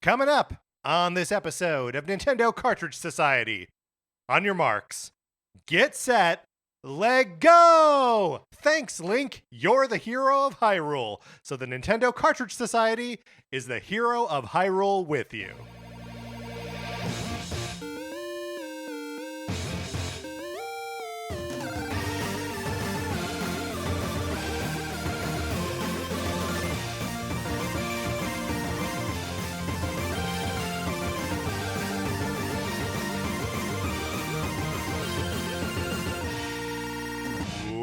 Coming up on this episode of Nintendo Cartridge Society. On your marks, get set, let go! Thanks, Link. You're the hero of Hyrule. So the Nintendo Cartridge Society is the hero of Hyrule with you.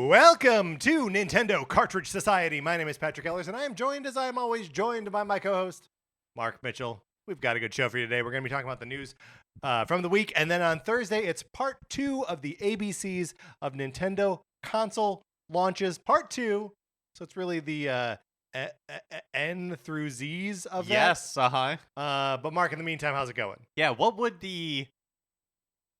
Welcome to Nintendo Cartridge Society. My name is Patrick Ellers, and I am joined, as I am always joined, by my co-host, Mark Mitchell. We've got a good show for you today. We're going to be talking about the news from the week, and then on Thursday, it's part 2 of the ABCs of Nintendo console launches. Part 2, so it's really the N through Z's of that. Yes, But Mark, in the meantime, how's it going? Yeah, what would the...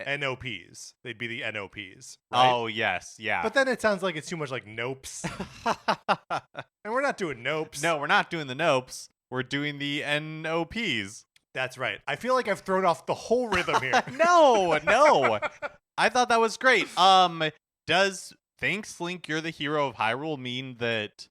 NOPs. They'd be the NOPs. Right? Oh, yes, yeah. But then it sounds like it's too much like nopes. And we're not doing nopes. No, we're not doing the nopes. We're doing the NOPs. That's right. I feel like I've thrown off the whole rhythm here. No. I thought that was great. Does Thanks, Link, You're the Hero of Hyrule mean that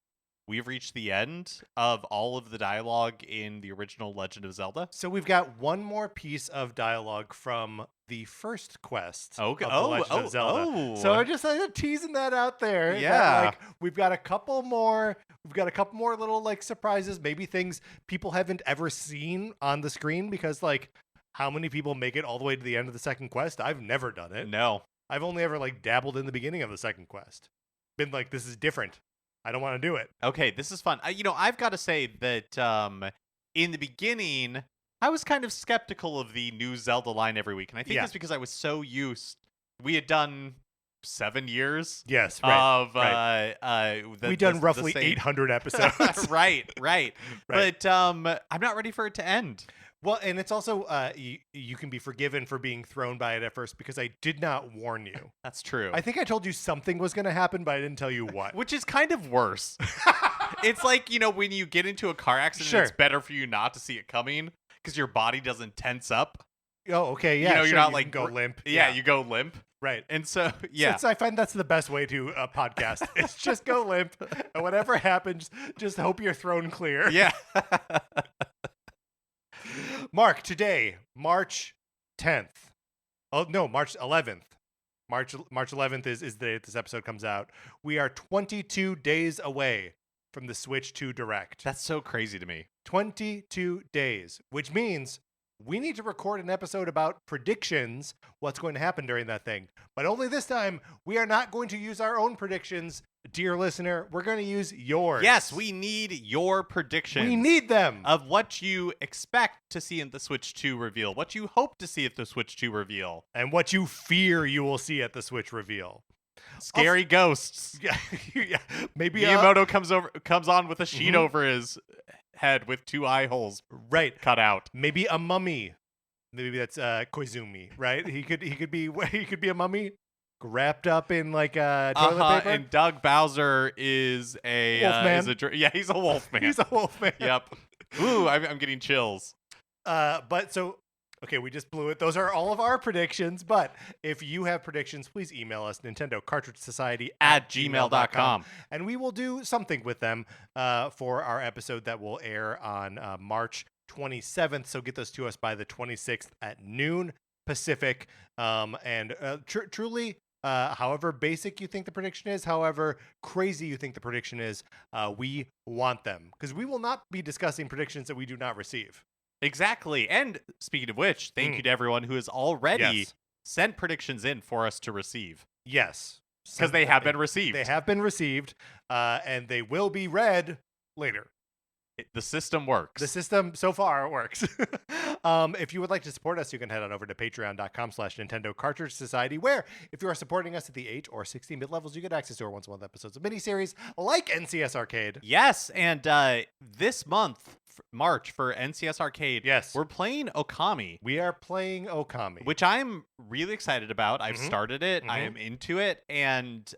we've reached the end of all of the dialogue in the original Legend of Zelda? So we've got one more piece of dialogue from the first quest of the Legend of Zelda. So I'm just teasing that out there. Yeah. That, we've got a couple more little like surprises, maybe things people haven't ever seen on the screen, because like how many people make it all the way to the end of the second quest? I've never done it. No. I've only ever like dabbled in the beginning of the second quest. Been like, this is different. I don't want to do it. Okay, this is fun. I've got to say that in the beginning, I was kind of skeptical of the new Zelda line every week. And I think it's because I was so used. We had done 7 years. Yes, right. Of we've done roughly 800 episodes. Right. But I'm not ready for it to end. Well, and it's also, you can be forgiven for being thrown by it at first, because I did not warn you. That's true. I think I told you something was going to happen, but I didn't tell you what. Which is kind of worse. It's like, when you get into a car accident, Sure. It's better for you not to see it coming because your body doesn't tense up. Oh, okay, yeah. You're not like go limp. Yeah, you go limp. Right. And so, yeah. I find that's the best way to podcast. It's just go limp, and whatever happens, just hope you're thrown clear. Yeah. Mark, today, March 10th. Oh, no, March 11th. March 11th is the day this episode comes out. We are 22 days away from the Switch 2 Direct. That's so crazy to me. 22 days, which means we need to record an episode about predictions, what's going to happen during that thing. But only this time, we are not going to use our own predictions, dear listener. We're going to use yours. Yes, we need your predictions. We need them. Of what you expect to see in the Switch 2 reveal, what you hope to see at the Switch 2 reveal. And what you fear you will see at the Switch reveal. Scary ghosts. Yeah, maybe Miyamoto comes on with a sheet over his head with 2 eye holes cut out. Maybe a mummy. Maybe that's Koizumi, right? He could be a mummy wrapped up in like toilet paper. And Doug Bowser is a wolfman. He's a wolfman. He's a wolfman. Yep. Ooh, I'm getting chills. Okay, we just blew it. Those are all of our predictions, but if you have predictions, please email us, Nintendo Cartridge Society at gmail.com. And we will do something with them for our episode that will air on March 27th. So get those to us by the 26th at noon Pacific. Truly, however basic you think the prediction is, however crazy you think the prediction is, we want them, because we will not be discussing predictions that we do not receive. Exactly. And speaking of which, thank you to everyone who has already sent predictions in for us to receive. Yes. Because they have been received. They have been received, and they will be read later. The system works. The system, so far, works. If you would like to support us, you can head on over to patreon.com/Nintendo Cartridge Society, where if you are supporting us at the 8 or 16-bit levels, you get access to our once-a-month episodes of miniseries like NCS Arcade. Yes, and this month, March, for NCS Arcade, we're playing Okami. We are playing Okami. Which I'm really excited about. I've started it. I am into it. And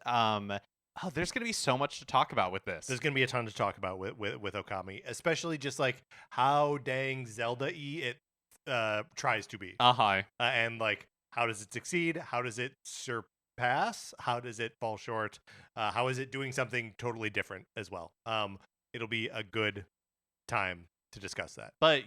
Oh, there's going to be so much to talk about with this. There's going to be a ton to talk about with Okami, especially just like how dang Zelda-y it tries to be. And like, how does it succeed? How does it surpass? How does it fall short? How is it doing something totally different as well? It'll be a good time to discuss that. But,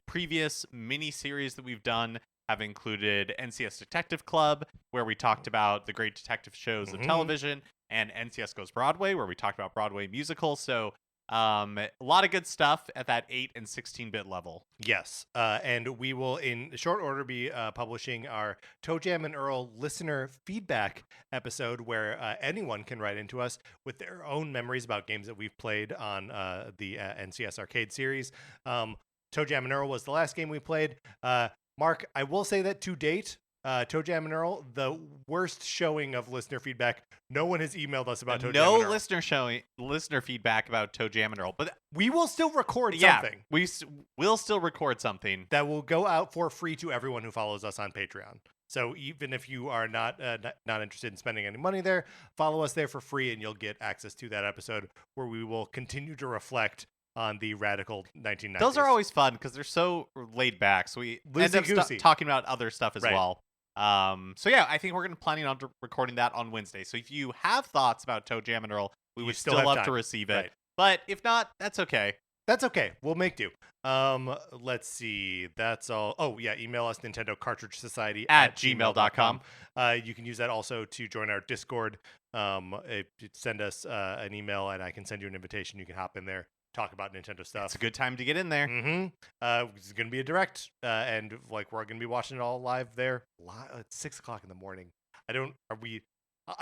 previous mini-series that we've done have included NCS Detective Club, where we talked about the great detective shows of television, and NCS Goes Broadway, where we talked about Broadway musicals. So a lot of good stuff at that 8 and 16-bit level. Yes, and we will, in short order, be publishing our Toe Jam and Earl listener feedback episode, where anyone can write into us with their own memories about games that we've played on the NCS Arcade series. Toe Jam and Earl was the last game we played. Mark, I will say that to date, Toe Jam and Earl, the worst showing of listener feedback. No one has emailed us about Toe Jam and Earl. Listener feedback about Toe Jam and Earl, but we will still record something. We'll still record something that will go out for free to everyone who follows us on Patreon. So even if you are not interested in spending any money there, follow us there for free, and you'll get access to that episode where we will continue to reflect on the radical 1990s. Those are always fun because they're so laid back. So we end up talking about other stuff as well. So yeah, I think we're going to planning on recording that on Wednesday. So if you have thoughts about Toe Jam and Earl, we would still love to receive it. Right. But if not, that's okay. That's okay. We'll make do. Let's see. That's all. Oh yeah, email us Nintendo Cartridge Society at gmail.com. You can use that also to join our Discord. Send us an email and I can send you an invitation. You can hop in there. Talk about Nintendo stuff. It's a good time to get in there. It's going to be a direct, and like we're going to be watching it all live there. At 6:00 in the morning. I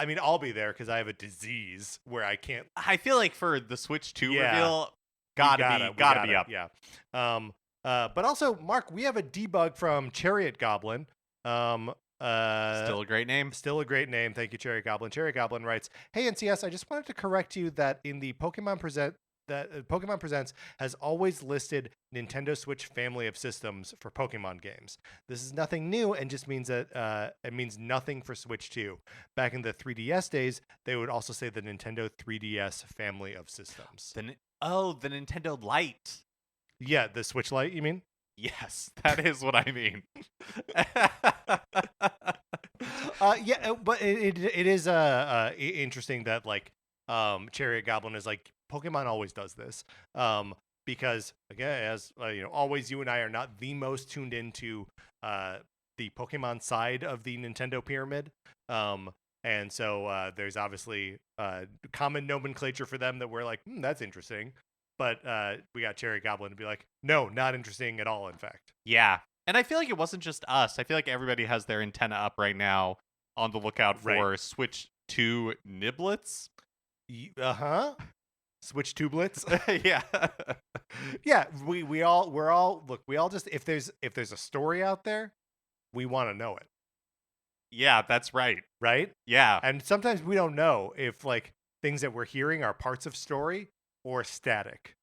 mean, I'll be there because I have a disease where I can't. I feel like for the Switch 2 reveal, gotta be up. Yeah. But also, Mark, we have a debug from Chariot Goblin. Still a great name. Still a great name. Thank you, Chariot Goblin. Chariot Goblin writes, "Hey NCS, I just wanted to correct you that in the Pokemon Presents has always listed Nintendo Switch family of systems for Pokemon games. This is nothing new and just means that it means nothing for Switch 2. Back in the 3DS days, they would also say the Nintendo 3DS family of systems." The Nintendo Lite. Yeah, the Switch Lite, you mean? Yes, that is what I mean. Yeah, but it is interesting that like Chariot Goblin is like, Pokemon always does this, because again, as always, you and I are not the most tuned into the Pokemon side of the Nintendo pyramid, and so there's obviously common nomenclature for them that we're like, that's interesting, but we got Cherry Goblin to be like, no, not interesting at all. In fact, yeah, and I feel like it wasn't just us. I feel like everybody has their antenna up right now, on the lookout for Switch 2 niblets. Switch tublets. Yeah. Yeah, we all just, if there's a story out there, we want to know it. Yeah, that's right. Right? Yeah. And sometimes we don't know if like things that we're hearing are parts of story or static.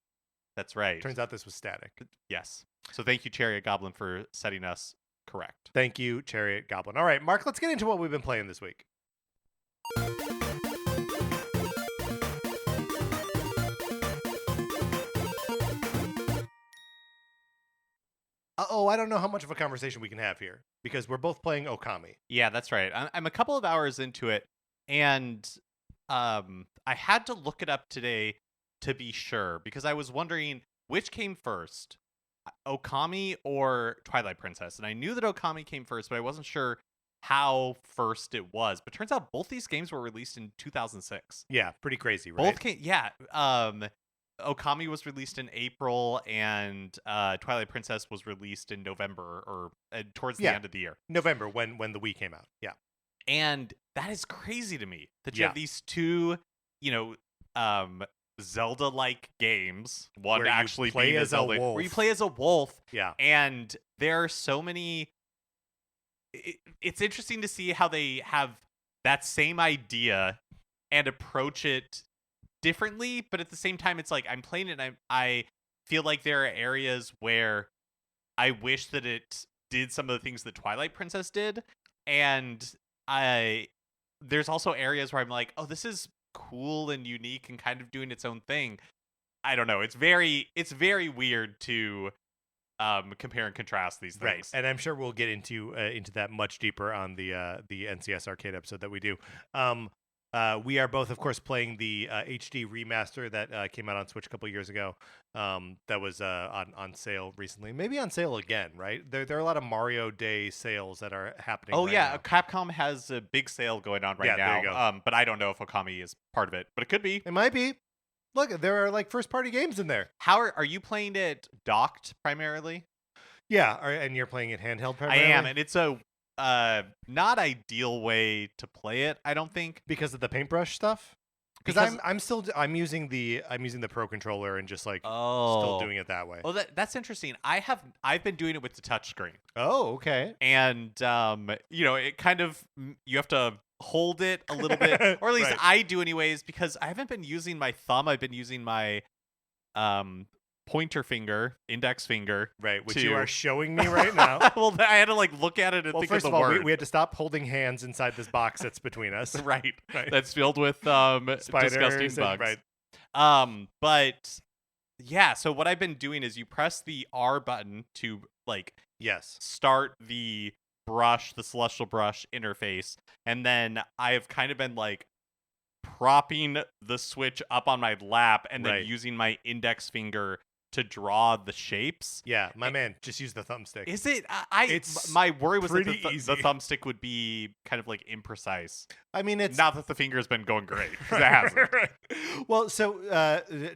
That's right. Turns out this was static. Yes. So thank you, Chariot Goblin, for setting us correct. Thank you, Chariot Goblin. All right, Mark, let's get into what we've been playing this week. I don't know how much of a conversation we can have here because we're both playing Okami. Yeah, that's right. I'm a couple of hours into it, and I had to look it up today to be sure because I was wondering which came first, Okami or Twilight Princess. And I knew that Okami came first, but I wasn't sure how first it was. But turns out both these games were released in 2006. Yeah, pretty crazy, right? Both came, yeah. Okami was released in April, and Twilight Princess was released in November, or towards the end of the year. November, when the Wii came out. Yeah. And that is crazy to me that you have these two, Zelda-like games. One where actually you play being as a wolf. where you play as a wolf. Yeah. And there are so many. It's interesting to see how they have that same idea and approach it differently, but at the same time, it's like I'm playing it and I feel like there are areas where I wish that it did some of the things that Twilight Princess did, and there's also areas where I'm like, oh, this is cool and unique and kind of doing its own thing. I don't know. It's very weird to compare and contrast these things. Right, and I'm sure we'll get into that much deeper on the NCS Arcade episode that we do. We are both, of course, playing the HD remaster that came out on Switch a couple years ago. That was on sale recently, maybe on sale again. Right, there are a lot of Mario Day sales that are happening. Oh right yeah, now. There has a big sale going on right Yeah, now. there you go. But I don't know if Okami is part of it, but it could be. It might be. Look, there are like first party games in there. How are you playing it docked primarily? Yeah, and you're playing it handheld primarily? I am, and it's a not ideal way to play it, I don't think. Because of the paintbrush stuff? Because I'm using the Pro controller and just like still doing it that way. Well, that's interesting. I've been doing it with the touchscreen. Oh, okay. And it kind of, you have to hold it a little bit, or at least Right. I do anyways, because I haven't been using my thumb. I've been using my pointer finger, index finger. Right, which you are showing me right now. Well, I had to like look at it and think first of the of all, word. we had to stop holding hands inside this box that's between us. right. Right. That's filled with Spiders disgusting and- bugs. right. But yeah, so what I've been doing is you press the R button to like Yes. start the brush, the celestial brush interface, and then I've kind of been like propping the Switch up on my lap and then Right. using my index finger to draw the shapes. Yeah, my man, just use the thumbstick. Is it? It's my worry was that pretty the easy. thumbstick would be kind of like imprecise. I mean, it's Not that the finger's been going great, 'cause it hasn't. Right. Well, so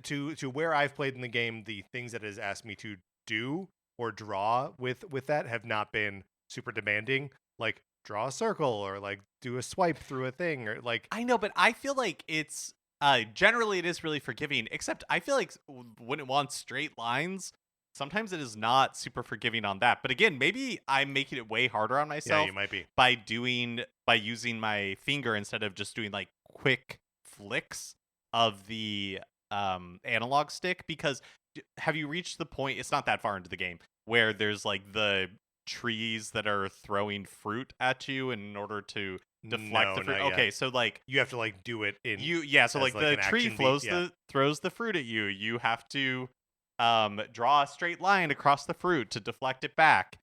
to where I've played in the game, the things that it has asked me to do or draw with that have not been super demanding. Like draw a circle or like do a swipe through a thing or like I know, but I feel like it's generally it is really forgiving. Except I feel like when it wants straight lines, sometimes it is not super forgiving on that. But again, maybe I'm making it way harder on yeah, myself you might be. by using my finger instead of just doing like quick flicks of the analog stick. Because have you reached the point? It's not that far into the game where there's like the trees that are throwing fruit at you in order to deflect the No, fruit. not yet. Okay, so like You have to like do it in so as, like like, the an tree action beat, throws the fruit at you. You have to draw a straight line across the fruit to deflect it back.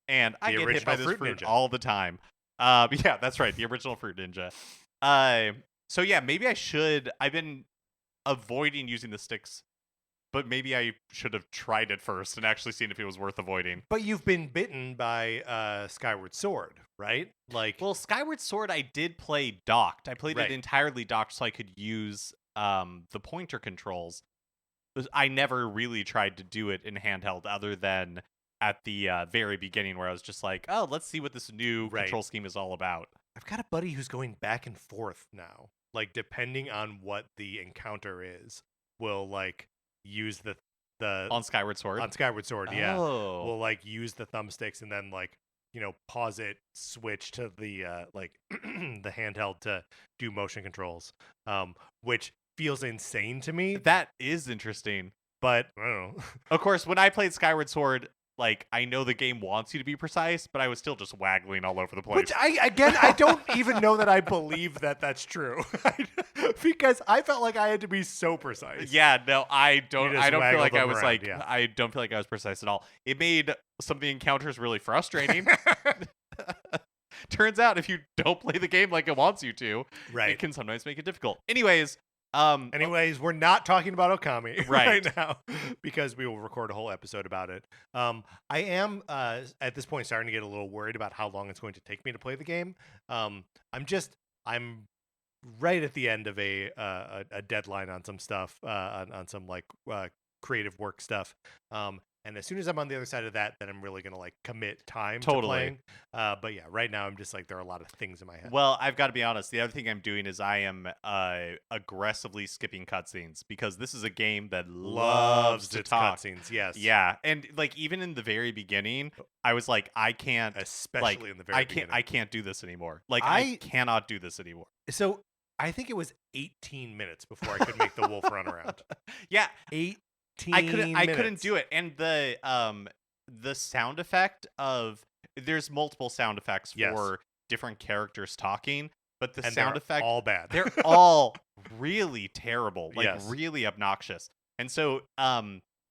And I The get hit by original this Fruit fruit Ninja. all the time. Yeah, that's right, the original Fruit Ninja. So yeah, maybe I should. I've been avoiding using the sticks, but maybe I should have tried it first and actually seen if it was worth avoiding. But you've been bitten by Skyward Sword, right? Like Well, Skyward Sword, I did play docked. I played Right. it entirely docked so I could use the pointer controls. I never really tried to do it in handheld other than at the very beginning where I was just like, oh, let's see what this new Right. control scheme is all about. I've got a buddy who's going back and forth now. Like depending on what the encounter is, will like use the On Skyward Sword? on Skyward Sword, yeah. Oh. Will like use the thumbsticks and then like, pause it, switch to the like the handheld to do motion controls. Which feels insane to me, That is interesting. but I don't know. Of course, when I played Skyward Sword, like, I know the game wants you to be precise, but I was still just waggling all over the place. Which I don't even know that I believe that that's true. Because I felt like I had to be so precise. Yeah, no, I don't. just I don't feel waggled like I them was around, like. yeah. I don't feel like I was precise at all. It made some of the encounters really frustrating. Turns out, if you don't play the game like it wants you to, Right. it can sometimes make it difficult. Anyways, Anyways, we're not talking about Okami Right. right now because we will record a whole episode about it. I am at this point starting to get a little worried about how long it's going to take me to play the game. I'm right at the end of a deadline on some stuff, on some like creative work stuff. And as soon as I'm on the other side of that, then I'm really gonna like commit time to Totally. playing. But yeah, right now I'm just like there are a lot of things in my head. well, I've got to be honest. The other thing I'm doing is I am aggressively skipping cutscenes because this is a game that loves to its talk. cutscenes, yes, Yeah, and like even in the very beginning, I was like, I can't. especially in the very I beginning. can't do this anymore. Like I- I cannot do this anymore. So I think it was 18 minutes before I could make the wolf run around. Yeah, 18 I couldn't minutes. do it. And the sound effect of there's multiple sound effects Yes. for different characters talking. but the And sound they're effect, all bad. they're all really terrible, like Yes. really obnoxious. And so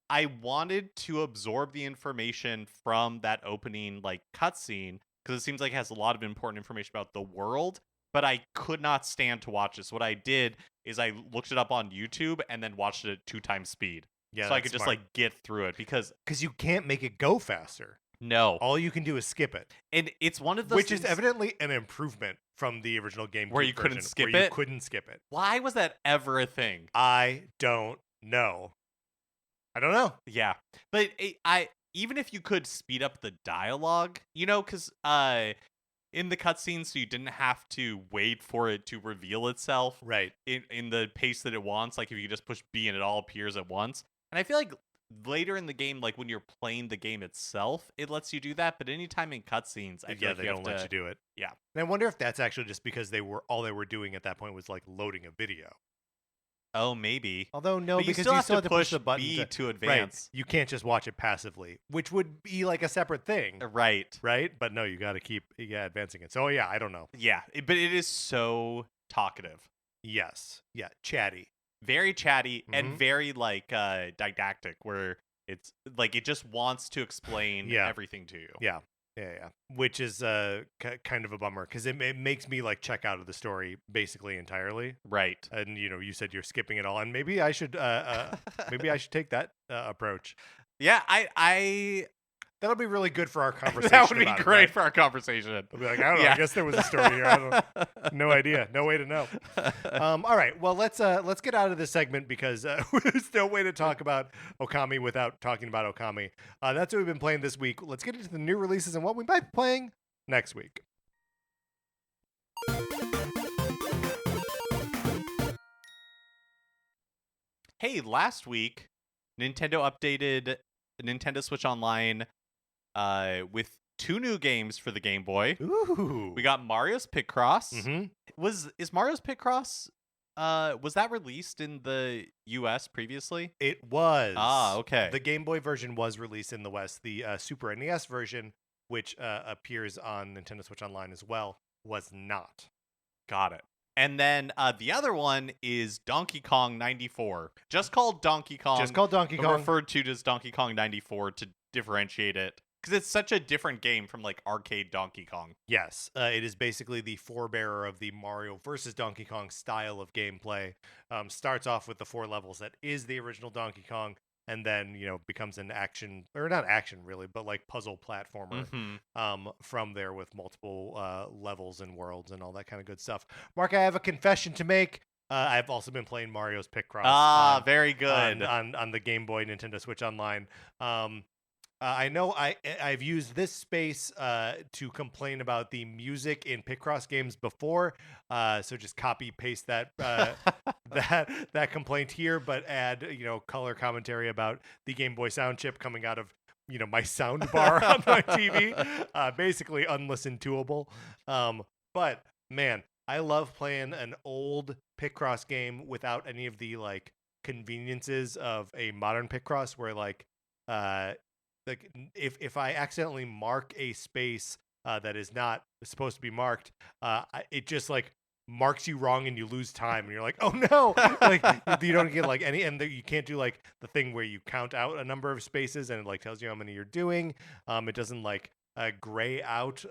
I wanted to absorb the information from that opening like cutscene because it seems like it has a lot of important information about the world, but I could not stand to watch this. What I did is I looked it up on YouTube and then watched it at 2 times speed. Yeah, So I that's could just smart. like get through it because you can't make it go faster. no. All you can do is skip it, And it's one of those which is things evidently an improvement from the original GameCube where you couldn't version, skip where you it? couldn't skip it. Why was that ever a thing? I don't know. I don't know. Yeah, but I even if you could speed up the dialogue, because in the cutscenes, so you didn't have to wait for it to reveal itself Right. in the pace that it wants. Like if you just push B and it all appears at once. And I feel like later in the game, like when you're playing the game itself, it lets you do that. But anytime in cutscenes, I feel Yeah, like they you don't have let to, you do it. Yeah. And I wonder if that's actually just because all they were doing at that point was like loading a video. Oh, maybe. Although no, But you because still you have still to have to push push the button B to right. advance. You can't just watch it passively, which would be like a separate thing, Right. right? But no, you got to keep advancing it. So yeah, I don't know. Yeah, but it is so talkative. Yes, yeah, chatty. Very chatty and Mhm. very like didactic, where it's like it just wants to explain Yeah. everything to you. Yeah. Which is kind of a bummer because it makes me like check out of the story basically entirely. Right. And you said you're skipping it all, and maybe I should take that approach. Yeah, I That'll be really good for our conversation. that would be about it, great right? for our conversation. I'll be like, I don't know. Yeah. I guess there was a story here. I don't. No idea. No way to know. All right. Well, let's get out of this segment because there's no way to talk about Okami without talking about Okami. That's what we've been playing this week. Let's get into the new releases and what we might be playing next week. Hey, last week Nintendo updated Nintendo Switch Online with 2 new games for the Game Boy. Ooh. We got Mario's Picross. Mm-hmm. Is Mario's Picross was that released in the US previously? It was. Ah, okay. The Game Boy version was released in the West. The Super NES version, which appears on Nintendo Switch Online as well, was not. Got it. And then the other one is Donkey Kong 94. Just called Donkey Kong. Just called Donkey but Kong. referred to as Donkey Kong 94 to differentiate it. Because it's such a different game from like arcade Donkey Kong. Yes, it is basically the forebearer of the Mario versus Donkey Kong style of gameplay. Starts off with the 4 levels that is the original Donkey Kong, and then becomes an action, or not action really, but like puzzle platformer. Mm-hmm. From there with multiple levels and worlds and all that kind of good stuff. Mark, I have a confession to make. I've also been playing Mario's Picross. Ah, very good. On the Game Boy Nintendo Switch Online. I know I've used this space to complain about the music in Picross games before, so just copy paste that that complaint here, but add color commentary about the Game Boy sound chip coming out of my sound bar on my TV, basically unlistened toable. But man, I love playing an old Picross game without any of the like conveniences of a modern Picross, where like if I accidentally mark a space that is not supposed to be marked, it just like marks you wrong and you lose time and you're like, oh no, like you don't get like any, and you can't do like the thing where you count out a number of spaces and it like tells you how many you're doing. It doesn't like gray out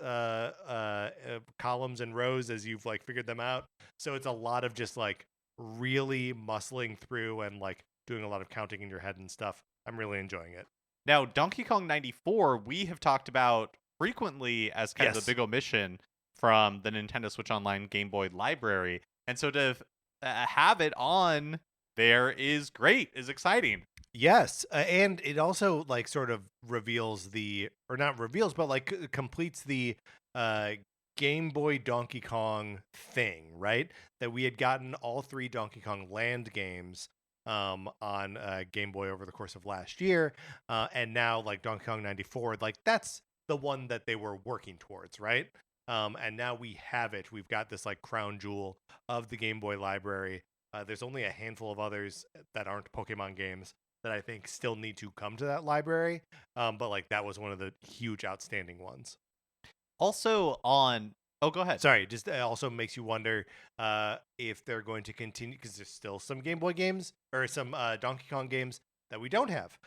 columns and rows as you've like figured them out. So it's a lot of just like really muscling through and like doing a lot of counting in your head and stuff. I'm really enjoying it. Now, Donkey Kong 94, we have talked about frequently as kind of the big omission from the Nintendo Switch Online Game Boy library. And so to have it on there is great, is exciting. Yes, and it also like sort of reveals or not reveals, but like completes the Game Boy Donkey Kong thing, right? That we had gotten all 3 Donkey Kong Land games on Game Boy over the course of last year, and now like Donkey Kong 94, like that's the one that they were working towards, right? And now we have it. We've got this like crown jewel of the Game Boy library. There's only a handful of others that aren't Pokemon games that I think still need to come to that library, but like that was one of the huge outstanding ones. Also on Oh, go ahead. Sorry, just also makes you wonder if they're going to continue, because there's still some Game Boy games or some Donkey Kong games that we don't have,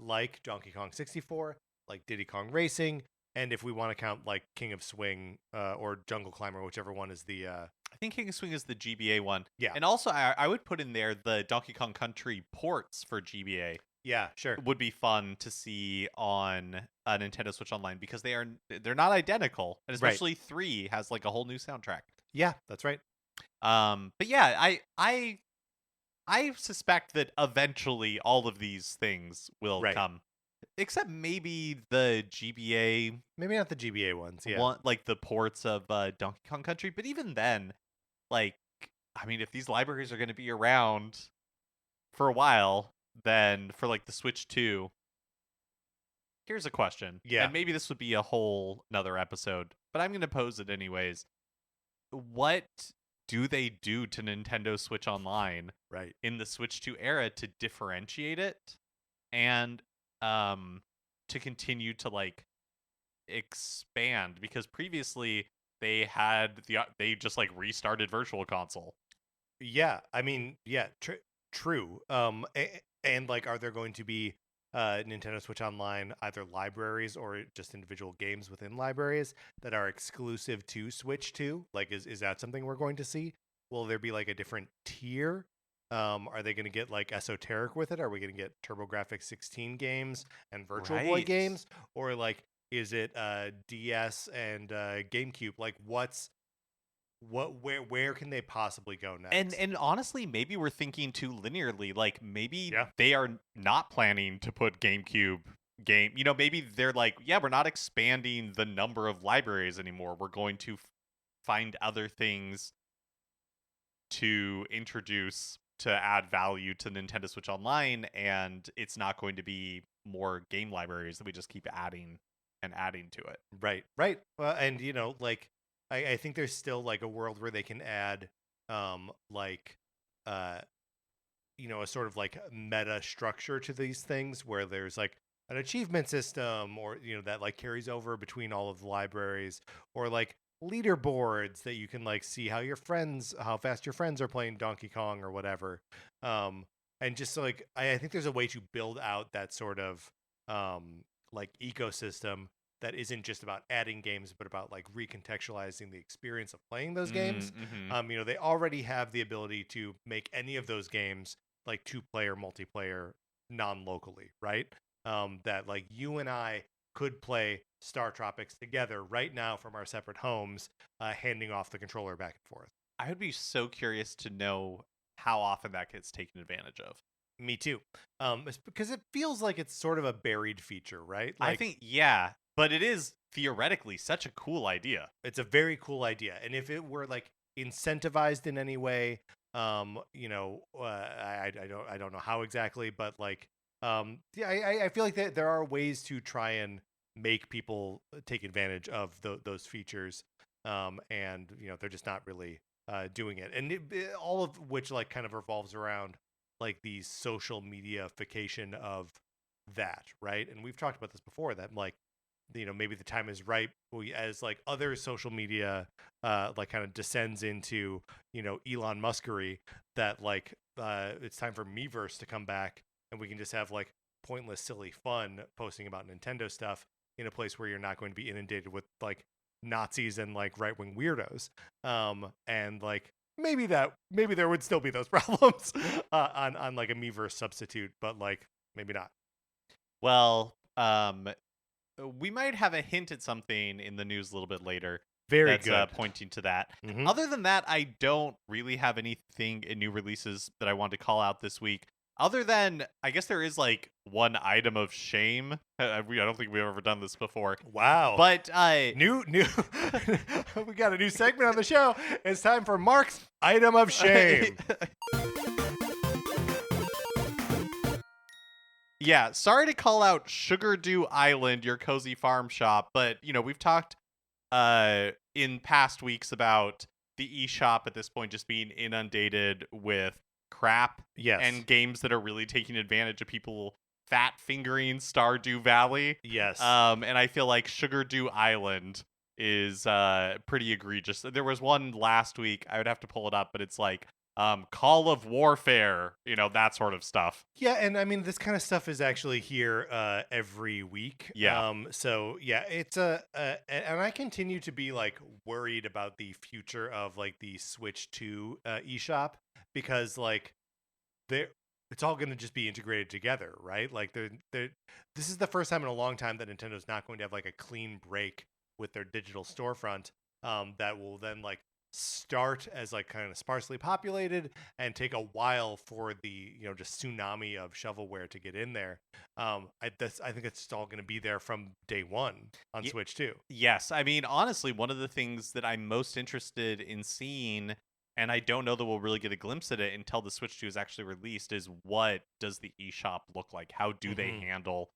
like Donkey Kong 64, like Diddy Kong Racing, and if we want to count like King of Swing or Jungle Climber, whichever one is the I think King of Swing is the GBA one. yeah, And also, I would put in there the Donkey Kong Country ports for GBA. yeah, sure, Would be fun to see on a Nintendo Switch Online because they're not identical, and right, especially 3 has like a whole new soundtrack. yeah, that's right, But yeah, I suspect that eventually all of these things will right. come, except maybe the GBA Maybe not the GBA ones, yeah, one, like the ports of Donkey Kong Country. But even then, like, I mean, if these libraries are going to be around for a while, then for like the Switch 2, here's a question. yeah, And maybe this would be a whole another episode, but I'm going to pose it anyways. What do they do to Nintendo Switch Online right, in the Switch 2 era to differentiate it and to continue to like expand? Because previously they just like restarted Virtual Console. yeah. I mean, yeah, true. And like, are there going to be Nintendo Switch Online either libraries or just individual games within libraries that are exclusive to Switch 2? Like, is that something we're going to see? Will there be like a different tier? Are they going to get like esoteric with it? Are we going to get TurboGrafx 16 games and Virtual Boy Right. games, or like is it DS and GameCube? Like, where can they possibly go next? And honestly, maybe we're thinking too linearly. Like maybe Yeah. they are not planning to put GameCube game. Maybe they're like, yeah, we're not expanding the number of libraries anymore. We're going to find other things to introduce to add value to Nintendo Switch Online, and it's not going to be more game libraries that we just keep adding and adding to it. Right, right. And like I think there's still like a world where they can add like uh a sort of like meta structure to these things where there's like an achievement system or that like carries over between all of the libraries, or like leaderboards that you can like see how fast your friends are playing Donkey Kong or whatever. And just like I think there's a way to build out that sort of like ecosystem that isn't just about adding games but about like recontextualizing the experience of playing those games. Mm-hmm. They already have the ability to make any of those games like 2-player multiplayer non-locally, right? That like you and I could play Star Tropics together right now from our separate homes, handing off the controller back and forth. I would be so curious to know how often that gets taken advantage of. Me too. It's because it feels like it's sort of a buried feature, right? I Like, think, yeah, but it is theoretically such a cool idea. it's a very cool idea, and if it were like incentivized in any way, I don't know how exactly, but like, yeah, I feel like there are ways to try and make people take advantage of those features, and they're just not really doing it, and all of which like kind of revolves around like the social mediaification of that, right? And we've talked about this before, that like maybe the time is right as like other social media like kind of descends into Elon Muskery, that like it's time for Miiverse to come back, and we can just have like pointless silly fun posting about Nintendo stuff in a place where you're not going to be inundated with like Nazis and like right-wing weirdos, and like maybe there would still be those problems on like a Miiverse substitute, but like maybe not. Well, we might have a hint at something in the news a little bit later Very that's good. pointing to that. Mhm. Other than that, I don't really have anything in new releases that I wanted to call out this week. Other than, I guess there is like one item of shame. I don't think we've ever done this before. Wow. But New we got a new segment on the show. It's time for Mark's item of shame. yeah, sorry to call out Sugar Dew Island, your cozy farm shop, but we've talked in past weeks about the eShop at this point just being inundated with crap Yes. and games that are really taking advantage of people fat fingering Stardew Valley. Yes. And I feel like Sugar Dew Island is pretty egregious. There was one last week. I would have to pull it up, but it's like Call of Warfare, that sort of stuff. Yeah, and I mean this kind of stuff is actually here every week. Yeah. So yeah, it's and I continue to be like worried about the future of like the Switch 2 eShop because like they're it's all going to just be integrated together, right? Like they're this is the first time in a long time that Nintendo's not going to have like a clean break with their digital storefront that will then like start as like kind of sparsely populated and take a while for the just tsunami of shovelware to get in there. I think it's just all going to be there from day one on Switch too. Yes. I mean, honestly, one of the things that I'm most interested in seeing, and I don't know that we'll really get a glimpse at it until the Switch 2 is actually released, is what does the eShop look like? How do they handle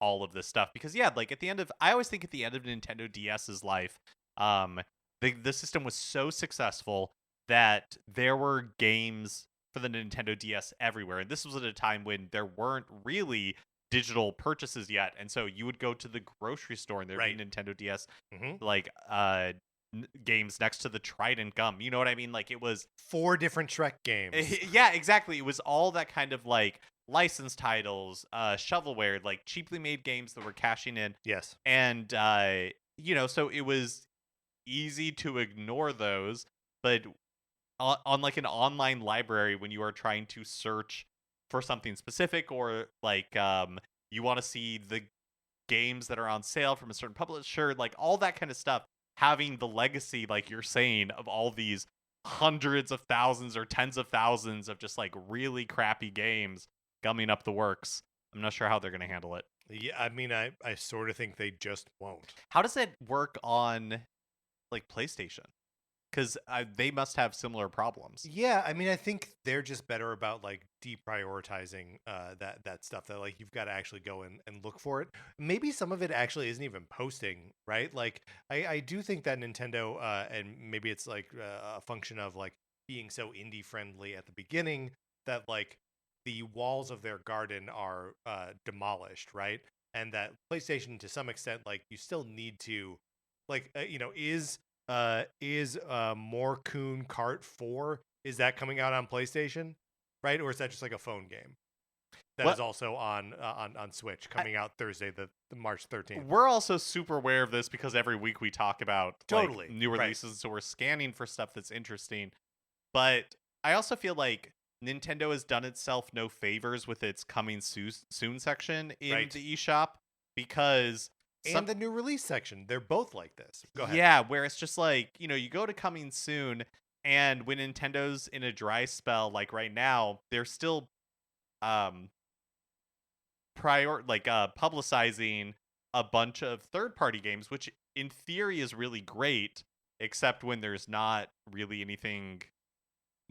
all of this stuff? Because yeah, like I always think at the end of Nintendo DS's life, the system was so successful that there were games for the Nintendo DS everywhere. And this was at a time when there weren't really digital purchases yet. And so you would go to the grocery store and there'd be Nintendo DS like games next to the Trident gum. You know what I mean? Like it was 4 different Shrek games. Yeah, exactly. It was all that kind of like licensed titles, shovelware, like cheaply made games that were cashing in. Yes. And so it was easy to ignore those, but on like an online library, when you are trying to search for something specific, or like you want to see the games that are on sale from a certain publisher, like all that kind of stuff, having the legacy, like you're saying, of all these hundreds of thousands or tens of thousands of just like really crappy games gumming up the works, I'm not sure how they're going to handle it. Yeah, I mean, I sort of think they just won't. How does it work on like PlayStation? Because they must have similar problems. Yeah, I mean, I think they're just better about like deprioritizing that stuff that like you've got to actually go and look for it. Maybe some of it actually isn't even posting, right? Like I do think that Nintendo and maybe it's like a function of like being so indie friendly at the beginning that like the walls of their garden are demolished, right? And that PlayStation to some extent like you still need to like is Mario Kart 4, is that coming out on PlayStation, right? Or is that just like a phone game that is also on Switch coming out Thursday, the March 13th? We're also super aware of this because every week we talk about Totally. like, new releases, so we're scanning for stuff that's interesting. But I also feel like Nintendo has done itself no favors with its coming soon section in the eShop, because and the new release section, they're both like this. Go ahead. Yeah, where it's just like, you go to coming soon, and when Nintendo's in a dry spell, like right now, they're still publicizing a bunch of third-party games, which in theory is really great, except when there's not really anything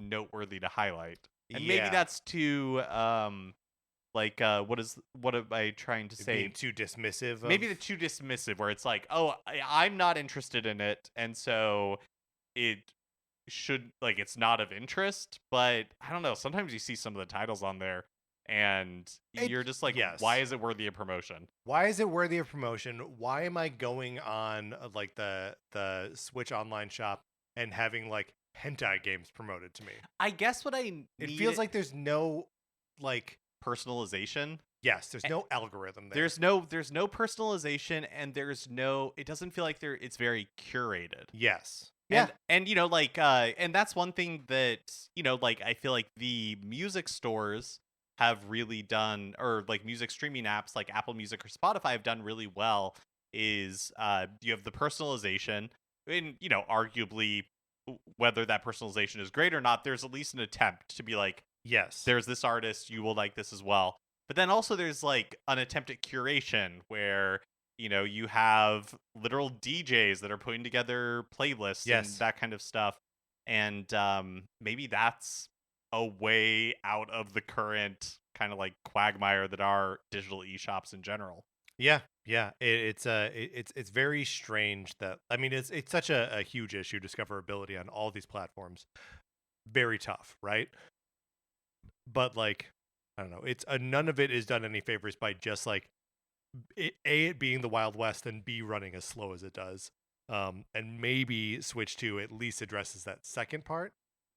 noteworthy to highlight. And maybe that's too what am I trying to say? Being too dismissive. Maybe the too dismissive, where it's like, oh, I'm not interested in it, and so it should, like, it's not of interest. But I don't know. Sometimes you see some of the titles on there, and you're just like, why is it worthy of promotion? Why is it worthy of promotion? Why am I going on like the Switch online shop and having like hentai games promoted to me? I guess it feels like there's no like personalization. Yes, there's no algorithm there. There's no personalization, and it doesn't feel like it's very curated. Yes. And and that's one thing that, like, I feel like the music stores have really done, or like music streaming apps like Apple Music or Spotify have done really well, is you have the personalization, and arguably whether that personalization is great or not, there's at least an attempt to be like, yes, there's this artist, you will like this as well. But then also there's like an attempt at curation where, you have literal DJs that are putting together playlists and that kind of stuff. And maybe that's a way out of the current kind of like quagmire that are digital eShops in general. Yeah. It's very strange that, I mean, it's such a huge issue, discoverability on all these platforms. Very tough, right? But like, I don't know, it's none of it is done any favors by just like it being the Wild West and B running as slow as it does. and maybe Switch 2 at least addresses that second part,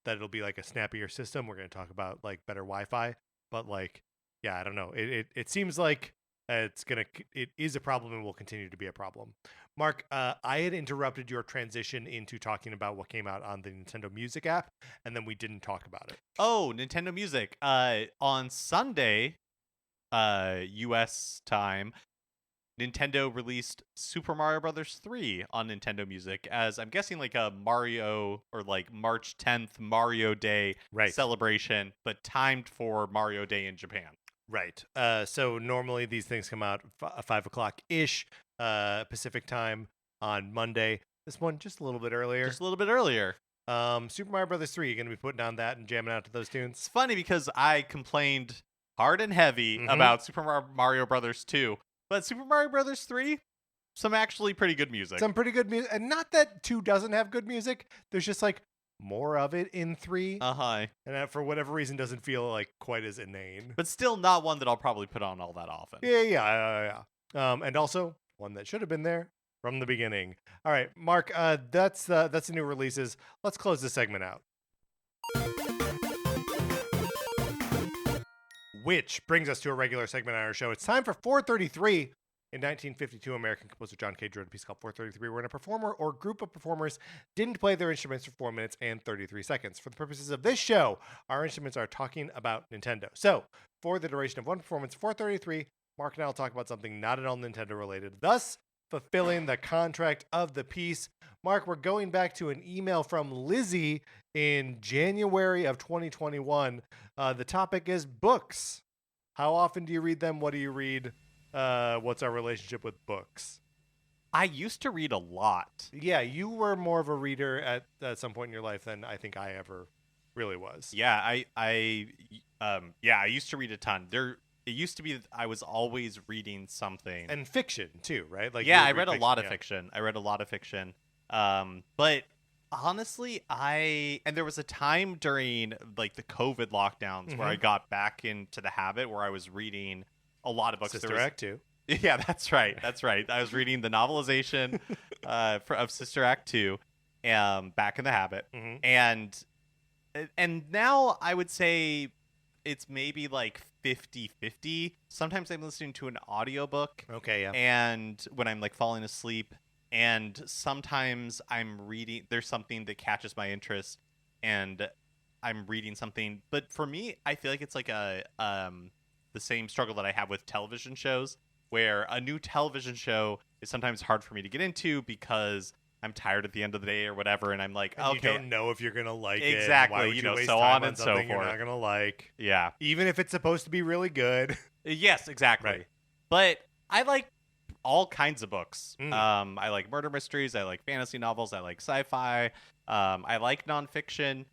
that it'll be like a snappier system. We're going to talk about like better Wi-Fi, but like, yeah, I don't know. It seems like it is a problem and will continue to be a problem. Mark, I had interrupted your transition into talking about what came out on the Nintendo Music app, and then we didn't talk about it. Oh, Nintendo Music. On Sunday, US time, Nintendo released Super Mario Brothers 3 on Nintendo Music as I'm guessing like a Mario or like March 10th Mario Day Right. celebration, but timed for Mario Day in Japan. Right. So normally these things come out 5 o'clock ish Pacific time on Monday. This one just a little bit earlier. Just a little bit earlier. Super Mario Brothers 3, you're going to be putting on that and jamming out to those tunes? It's funny because I complained hard and heavy about Super Mario Brothers 2, but Super Mario Brothers 3, some actually pretty good music. Some pretty good music. And not that 2 doesn't have good music. There's just like more of it in 3. Uh-huh. And that for whatever reason doesn't feel like quite as inane. But still not one that I'll probably put on all that often. Yeah. And also one that should have been there from the beginning. All right, Mark, that's the new releases. Let's close this segment out. Which brings us to a regular segment on our show. It's time for 433. In 1952, American composer John Cage wrote a piece called 433, wherein a performer or group of performers didn't play their instruments for 4 minutes and 33 seconds. For the purposes of this show, our instruments are talking about Nintendo. So, for the duration of one performance, 433, Mark and I will talk about something not at all Nintendo related, thus fulfilling the contract of the piece. Mark, we're going back to an email from Lizzie in January of 2021. The topic is books. How often do you read them? What do you read? What's our relationship with books? I used to read a lot. Yeah, you were more of a reader at some point in your life than I think I ever really was. Yeah, I used to read a ton. It used to be that I was always reading something. And fiction too, right? Like, yeah, I read a lot of fiction. I read a lot of fiction. But honestly, and there was a time during like the COVID lockdowns where I got back into the habit where I was reading a lot of books. Sister Act 2. Yeah, that's right. I was reading the novelization of Sister Act 2, back in the habit. And now I would say it's maybe like 50-50. Sometimes I'm listening to an audiobook. Okay, yeah. And when I'm like falling asleep, and sometimes I'm reading, there's something that catches my interest and I'm reading something. But for me, I feel like it's like the same struggle that I have with television shows, where a new television show is sometimes hard for me to get into because I'm tired at the end of the day or whatever, and I'm like, and okay, you don't know if you're gonna like exactly, it. Why would you waste so time on and so forth. You're not gonna like, yeah, even if it's supposed to be really good. Yes, exactly. Right. But I like all kinds of books. I like murder mysteries. I like fantasy novels. I like sci-fi. I like nonfiction.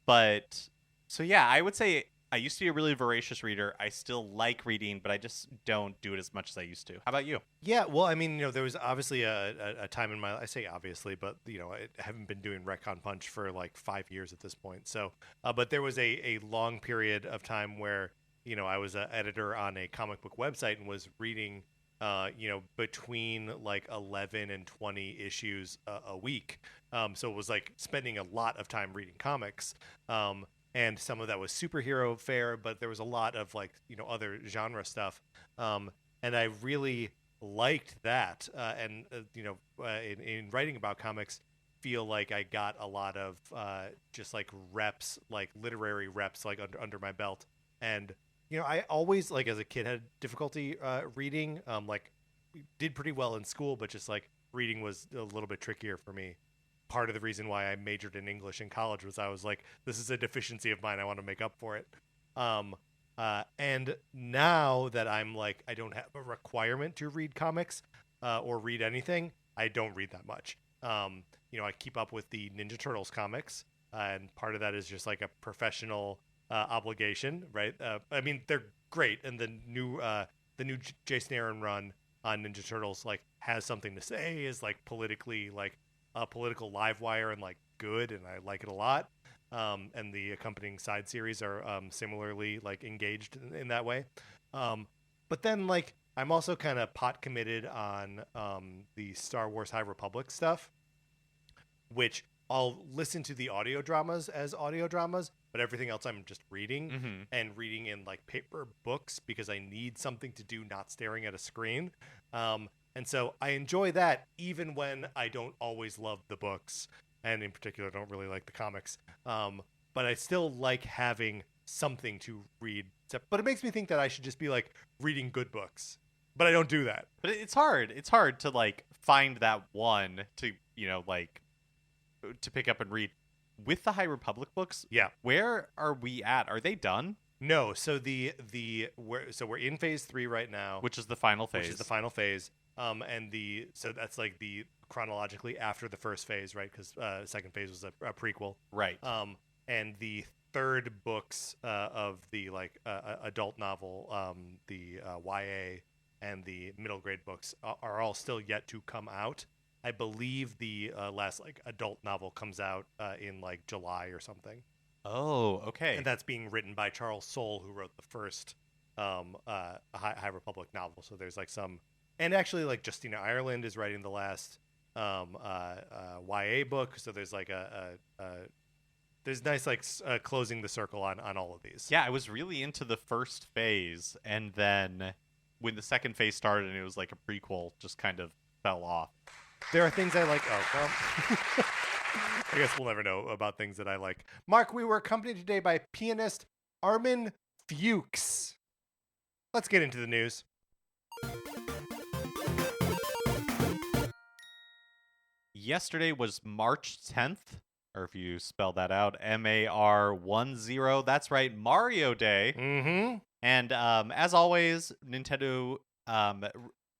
But so yeah, I would say I used to be a really voracious reader. I still like reading, but I just don't do it as much as I used to. How about you? Yeah, well, I mean, there was obviously a time in my life, I say obviously, but, I haven't been doing Retcon Punch for like 5 years at this point. So, but there was a long period of time where, I was an editor on a comic book website and was reading, between like 11 and 20 issues a week. So it was like spending a lot of time reading comics. And some of that was superhero fare, but there was a lot of like, other genre stuff. And I really liked that. In writing about comics, feel like I got a lot of just like reps, like literary reps, like under my belt. And, I always, like as a kid, had difficulty reading, like did pretty well in school, but just like reading was a little bit trickier for me. Part of the reason why I majored in English in college was I was like, this is a deficiency of mine. I want to make up for it. And now that I'm like, I don't have a requirement to read comics or read anything, I don't read that much. I keep up with the Ninja Turtles comics, and part of that is just like a professional obligation, right? I mean, they're great, and the new Jason Aaron run on Ninja Turtles like has something to say, is like politically like a political live wire and like good, and I like it a lot. And the accompanying side series are similarly like engaged in that way. But then like I'm also kind of pot committed on the Star Wars High Republic stuff. which I'll listen to the audio dramas as audio dramas, but everything else I'm just reading and reading in like paper books because I need something to do, not staring at a screen. And so I enjoy that even when I don't always love the books, and in particular don't really like the comics. But I still like having something to read. But it makes me think that I should just be like reading good books. But I don't do that. But it's hard. It's hard to like find that one to, like to pick up and read. With the High Republic books, Yeah. where are we at? Are they done? No, so we're in phase 3 right now, Which is the final phase. Which is the final phase. So that's like the chronologically after the first phase, right? Because second phase was a prequel, right? And the third books of the like adult novel, the YA and the middle grade books are all still yet to come out. I believe the last like adult novel comes out in like July or something. Oh, okay. And that's being written by Charles Soule, who wrote the first High Republic novel. So there's like some, and actually like Justina Ireland is writing the last YA book. So there's like there's nice like closing the circle on all of these. Yeah, I was really into the first phase, and then when the second phase started and it was like a prequel, just kind of fell off. There are things I like. Oh, well. I guess we'll never know about things that I like. Mark, we were accompanied today by pianist Armin Fuchs. Let's get into the news. Yesterday was March 10th, or if you spell that out, MAR10. That's right, Mario Day. Mm-hmm. And as always, Nintendo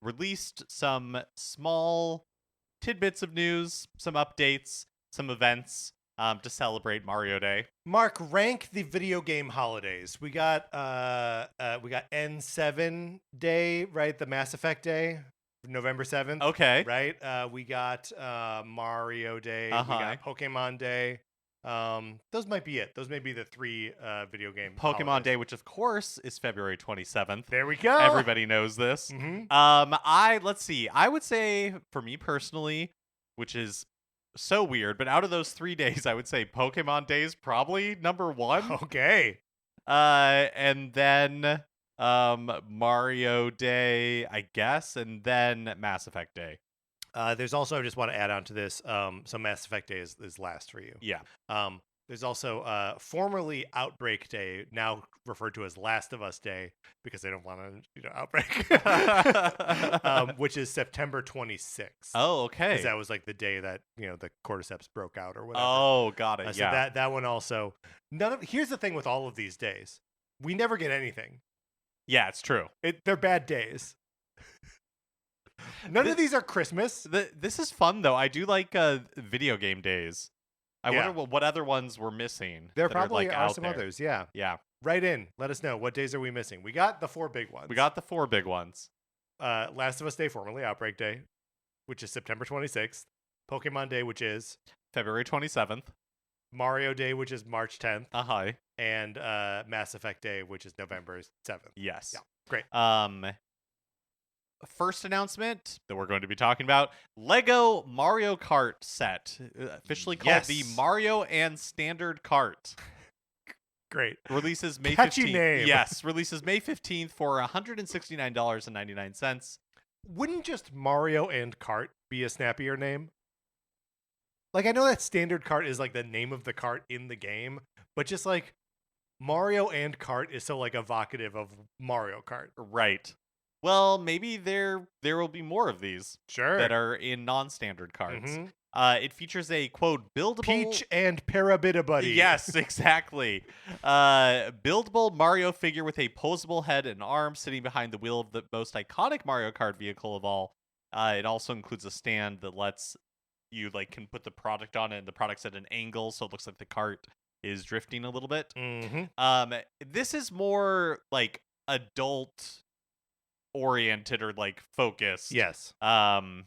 released some small tidbits of news, some updates, some events to celebrate Mario Day. Mark, rank the video game holidays. We got N7 Day, right? The Mass Effect Day, November 7th. Okay. Right? We got Mario Day. We got Pokemon Day. Those might be it. Those may be the 3 video game Pokemon holidays. Day, which of course is February 27th. There we go. Everybody knows this. Mm-hmm. Let's see. I would say for me personally, which is so weird, but out of those 3 days, I would say Pokemon Day is probably number 1. Okay. And then Mario Day, I guess, and then Mass Effect Day. There's also, I just want to add on to this, so Mass Effect Day is last for you. Yeah. There's also formerly Outbreak Day, now referred to as Last of Us Day, because they don't want to, outbreak, which is September 26th. Oh, okay. Because that was like the day that, the cordyceps broke out or whatever. Oh, got it. So that one also, here's the thing with all of these days. We never get anything. Yeah, it's true. They're bad days. None of these are Christmas. This is fun, though. I do like video game days. I wonder what other ones we're missing. There probably are are some others, yeah. Yeah. Write in. Let us know. What days are we missing? We got the 4 big ones. We got the 4 big ones. Last of Us Day, formerly Outbreak Day, which is September 26th. Pokemon Day, which is February 27th. Mario Day, which is March 10th. Uh-huh. And Mass Effect Day, which is November 7th. Yes. Yeah. Great. First announcement that we're going to be talking about, LEGO Mario Kart set, officially called the Mario and Standard Kart. Great. Releases May 15th. Catchy name. Yes, releases May 15th for $169.99. Wouldn't just Mario and Kart be a snappier name? Like, I know that Standard Kart is like the name of the kart in the game, but just like Mario and Kart is so like evocative of Mario Kart. Right. Well, maybe there will be more of these that are in non-standard cards. Mm-hmm. It features a, quote, buildable... Peach and Parabitty. Yes, exactly. Buildable Mario figure with a posable head and arms sitting behind the wheel of the most iconic Mario Kart vehicle of all. It also includes a stand that lets you, can put the product on it, and the product's at an angle, so it looks like the cart is drifting a little bit. Mm-hmm. This is more, adult... oriented or focused. Yes. The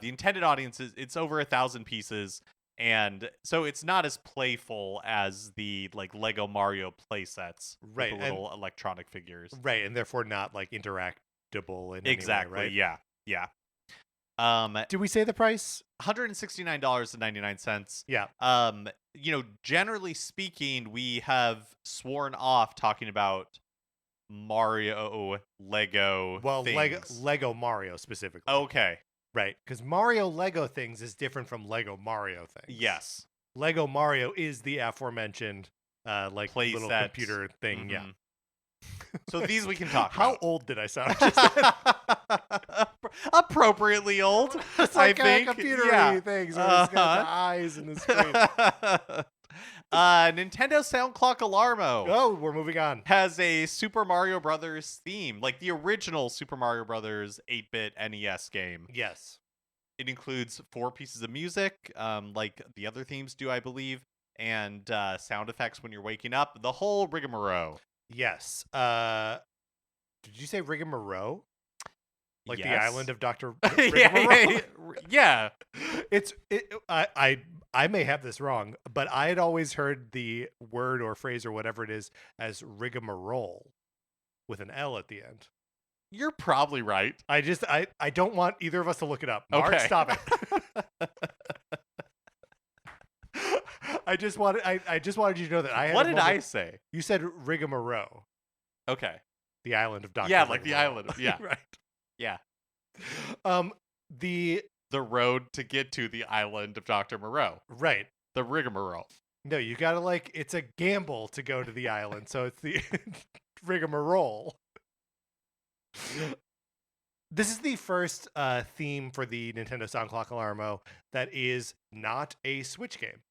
intended audience is it's over 1,000 pieces, and so it's not as playful as the Lego Mario play sets, right? With the little electronic figures, right? And therefore not interactable in exactly. any way, right? Yeah. Did we say the price? $169.99. Yeah. Generally speaking, we have sworn off talking about Mario Lego Well, things. Lego Mario specifically. Okay. Right, because Mario Lego things is different from Lego Mario things. Yes. Lego Mario is the aforementioned Play little set. computer thing. Yeah. So these we can talk How about. old did I sound? Just then? Appropriately old, It's I like think. computer-y things where it's got the eyes and the screen. Nintendo Sound Clock Alarmo Oh, we're moving on. has a Super Mario Brothers theme, like the original Super Mario Brothers 8-bit NES game. Yes. It includes 4 pieces of music, like the other themes do, I believe, and sound effects when you're waking up. The whole rigmarole. Yes. Did you say Rigmarole? Like the Yes. island of Dr. Yeah, Rigmarole? yeah. I may have this wrong, but I had always heard the word or phrase or whatever it is as rigmarole with an L at the end. You're probably right. I don't want either of us to look it up. Mark, Okay. stop it. I just wanted you to know that I had What a did moment- I say? You said Rigmarole, Okay. the island of Dr. Yeah, like the Rigmarole. island. Yeah. Right. Yeah. The road to get to the island of Dr. Moreau. right. The rigmarole. No, you gotta it's a gamble to go to the island, so it's the rigmarole. This is the first theme for the Nintendo Sound Clock Alarmo that is not a Switch game.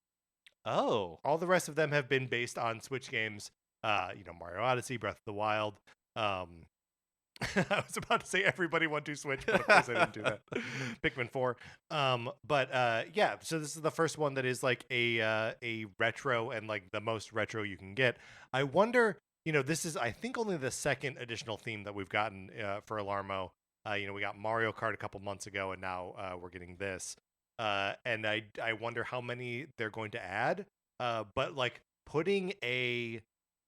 Oh. All the rest of them have been based on Switch games. Mario Odyssey, Breath of the Wild. I was about to say everybody want to Switch, but of course I didn't do that. Pikmin 4. Yeah, so this is the first one that is like a retro and like the most retro you can get. I wonder, this is I think only the second additional theme that we've gotten for Alarmo. We got Mario Kart a couple months ago, and now we're getting this. And I wonder how many they're going to add. But like putting a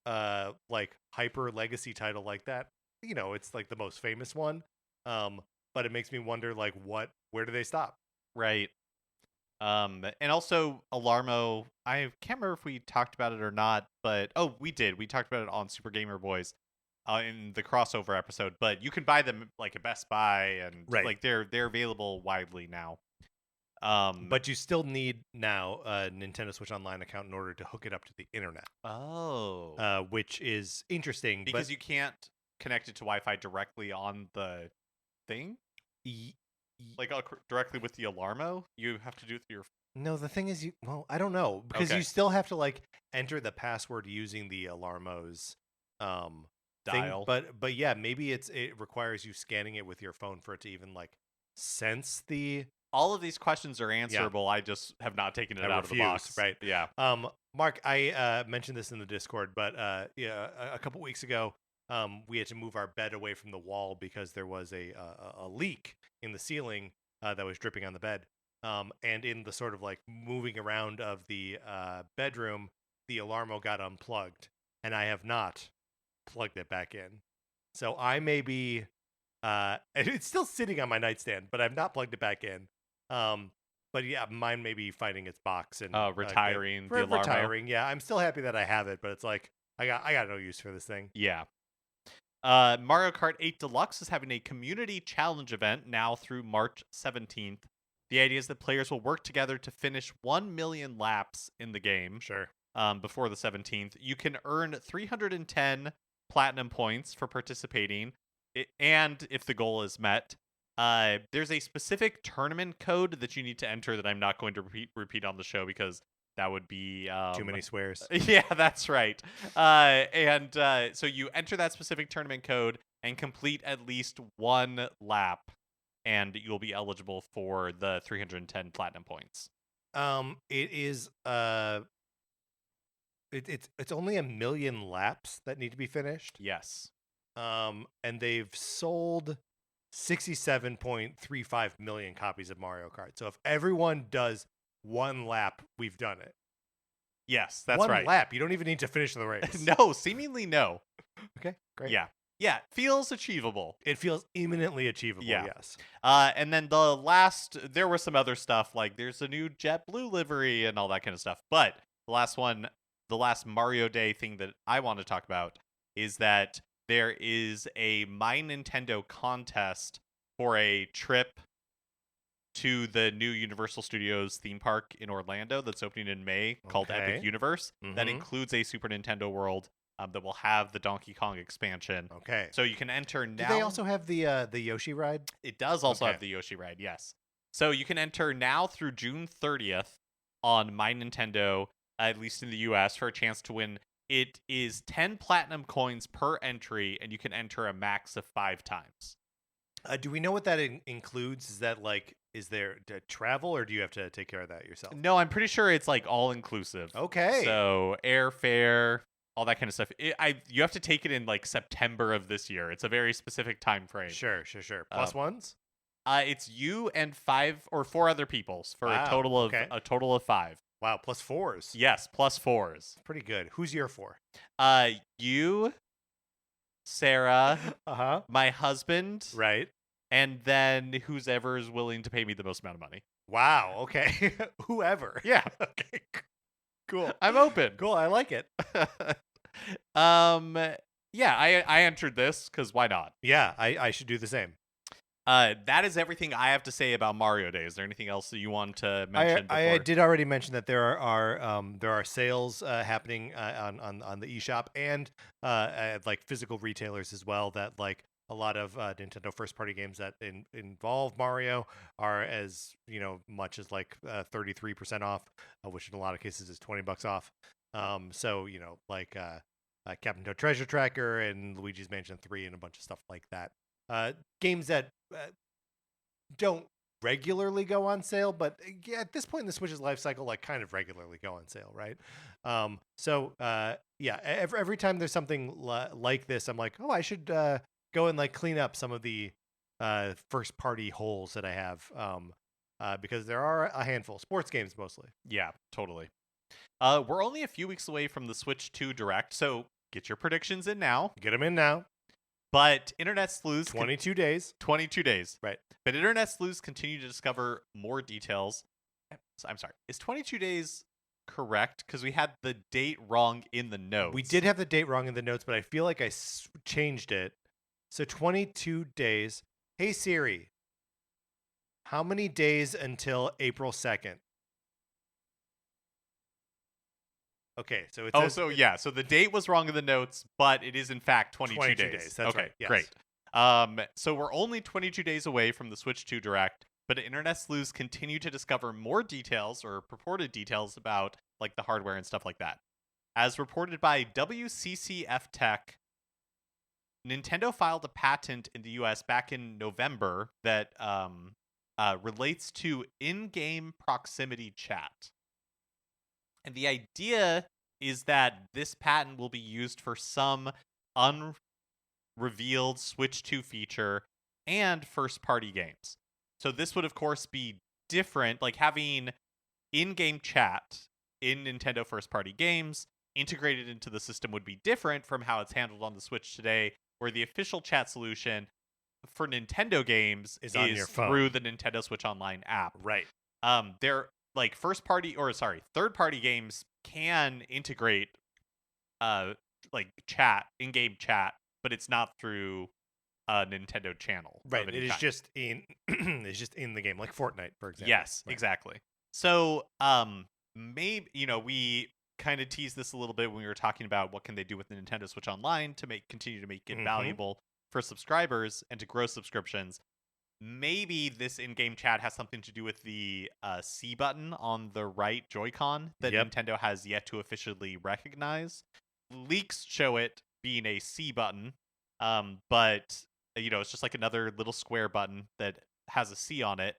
hyper legacy title like that, it's like the most famous one. But it makes me wonder where do they stop? Right. And also Alarmo, I can't remember if we talked about it or not, but we did. We talked about it on Super Gamer Boys in the crossover episode, but you can buy them like at Best Buy and Right. they're available widely now. But you still need now a Nintendo Switch Online account in order to hook it up to the internet. Oh. Which is interesting Because you can't connect it to Wi-Fi directly on the thing? Directly with the Alarmo? You have to do it through your... No, the thing is I don't know, because you still have to enter the password using the Alarmo's dial. Thing. But yeah, maybe it requires you scanning it with your phone for it to even sense the... All of these questions are answerable. Yeah. I just have not taken it out of the box. Right. Yeah. Mark, I mentioned this in the Discord, but a couple weeks ago, we had to move our bed away from the wall because there was a leak in the ceiling that was dripping on the bed. And in the sort of moving around of the bedroom, the Alarmo got unplugged, and I have not plugged it back in. So I may be, and it's still sitting on my nightstand, but I've not plugged it back in. But yeah, mine may be finding its box and retiring the Alarmo. Retiring, yeah. I'm still happy that I have it, but it's I got no use for this thing. Yeah. Mario Kart 8 Deluxe is having a community challenge event now through March 17th. The idea is that players will work together to finish 1 million laps in the game. Sure. Before the 17th. You can earn 310 platinum points for participating, and if the goal is met, there's a specific tournament code that you need to enter that I'm not going to repeat on the show because that would be too many swears. Yeah, that's right. So you enter that specific tournament code and complete at least one lap, and you'll be eligible for the 310 platinum points. It is it's only 1 million laps that need to be finished. Yes. And they've sold 67.35 million copies of Mario Kart. So if everyone does one lap, we've done it. Yes, that's right. One lap. You don't even need to finish the race. No, seemingly no. Okay, great. Yeah. Yeah, feels achievable. It feels imminently achievable. Yeah. Yes. And then there was some other stuff, like there's a new JetBlue livery and all that kind of stuff. But the last Mario Day thing that I want to talk about is that there is a My Nintendo contest for a trip to the new Universal Studios theme park in Orlando that's opening in May called Epic Okay. Universe. That Mhm. includes a Super Nintendo world that will have the Donkey Kong expansion. Okay. So you can enter now. Do they also have the Yoshi ride? It does also Okay. have the Yoshi ride, yes. So you can enter now through June 30th on My Nintendo, at least in the US, for a chance to win. It is 10 platinum coins per entry, and you can enter a max of 5 times. Do we know what that includes? Is that like, is there travel, or do you have to take care of that yourself? No, I'm pretty sure it's like all inclusive. Okay. So airfare, all that kind of stuff. You have to take it in like September of this year. It's a very specific time frame. Sure. Plus ones? It's you and 5 or 4 other people for Wow, a total of 5. Wow, plus 4s. Yes, plus 4s. Pretty good. Who's your 4? You, Sarah, Uh-huh. my husband, Right. and then who's ever is willing to pay me the most amount of money. Wow, okay. Whoever. Yeah. Okay. Cool. I'm open. Cool, I like it. Yeah, I entered this because why not? Yeah, I should do the same. That is everything I have to say about Mario Day. Is there anything else that you want to mention? I did already mention that there are sales happening on the eShop and at like physical retailers as well, that like a lot of Nintendo first party games that involve Mario are as much as like 33% off, which in a lot of cases is $20 off. So like Captain Toad Treasure Tracker and Luigi's Mansion 3 and a bunch of stuff like that. Games that don't regularly go on sale, but at this point in the Switch's life cycle, like kind of regularly go on sale, right? Yeah, every time there's something like this, I'm like, oh, I should go and like clean up some of the first party holes that I have, because there are a handful, sports games mostly. Yeah, totally. We're only a few weeks away from the Switch 2 Direct, so get your predictions in now. Get them in now. But internet sleuths 22 days. 22 days. Right. But internet sleuths continue to discover more details. I'm sorry. Is 22 days correct? Because we had the date wrong in the notes. We did have the date wrong in the notes, but I feel like I changed it. So 22 days. Hey Siri, how many days until April 2nd? Okay, so it says so the date was wrong in the notes, but it is in fact 22 days. That's okay, right. Yes. Great. So we're only 22 days away from the Switch 2 Direct, but internet sleuths continue to discover more details or purported details about like the hardware and stuff like that. As reported by WCCF Tech, Nintendo filed a patent in the US back in November that relates to in-game proximity chat. And the idea is that this patent will be used for some unrevealed Switch 2 feature and first-party games. So this would, of course, be different, like having in-game chat in Nintendo first-party games integrated into the system would be different from how it's handled on the Switch today, where the official chat solution for Nintendo games is on your phone through the Nintendo Switch Online app. Right. They're like third-party games can integrate like chat, in-game chat, but it's not through a Nintendo channel. Right. It is just in it's just in the game, like Fortnite, for example. Yes, right. Exactly. So maybe we kind of teased this a little bit when we were talking about what can they do with the Nintendo Switch Online to continue to make it valuable for subscribers and to grow subscriptions. Maybe this in-game chat has something to do with the C button on the right Joy-Con that Nintendo has yet to officially recognize. Leaks show it being a C button, but it's just like another little square button that has a C on it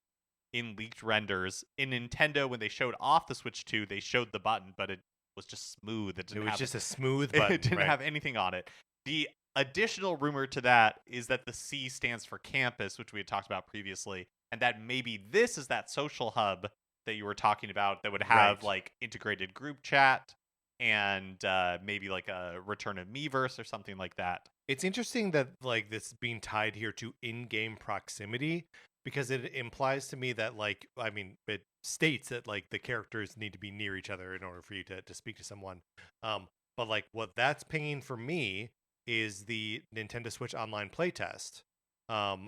in leaked renders. In Nintendo, when they showed off the Switch 2, they showed the button, but it was just smooth. It was just a smooth button. It didn't have anything on it. The additional rumor to that is that the C stands for campus, which we had talked about previously, and that maybe this is that social hub that you were talking about that would have like integrated group chat and maybe like a return of Miiverse or something like that. It's interesting that like this being tied here to in-game proximity because it implies to me that like I mean it states that like the characters need to be near each other in order for you to speak to someone. Um, but like what that's pinging for me is the Nintendo Switch Online playtest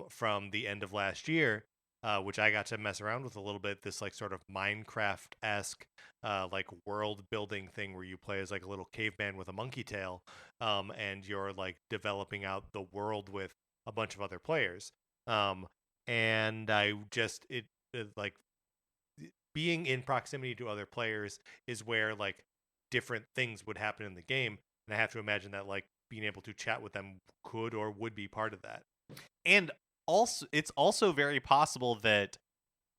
from the end of last year, which I got to mess around with a little bit. This like sort of Minecraft-esque like world building thing where you play as like a little caveman with a monkey tail, and you're like developing out the world with a bunch of other players. Um, and I just like being in proximity to other players is where like different things would happen in the game, and I have to imagine that like being able to chat with them could or would be part of that. And also, it's also very possible that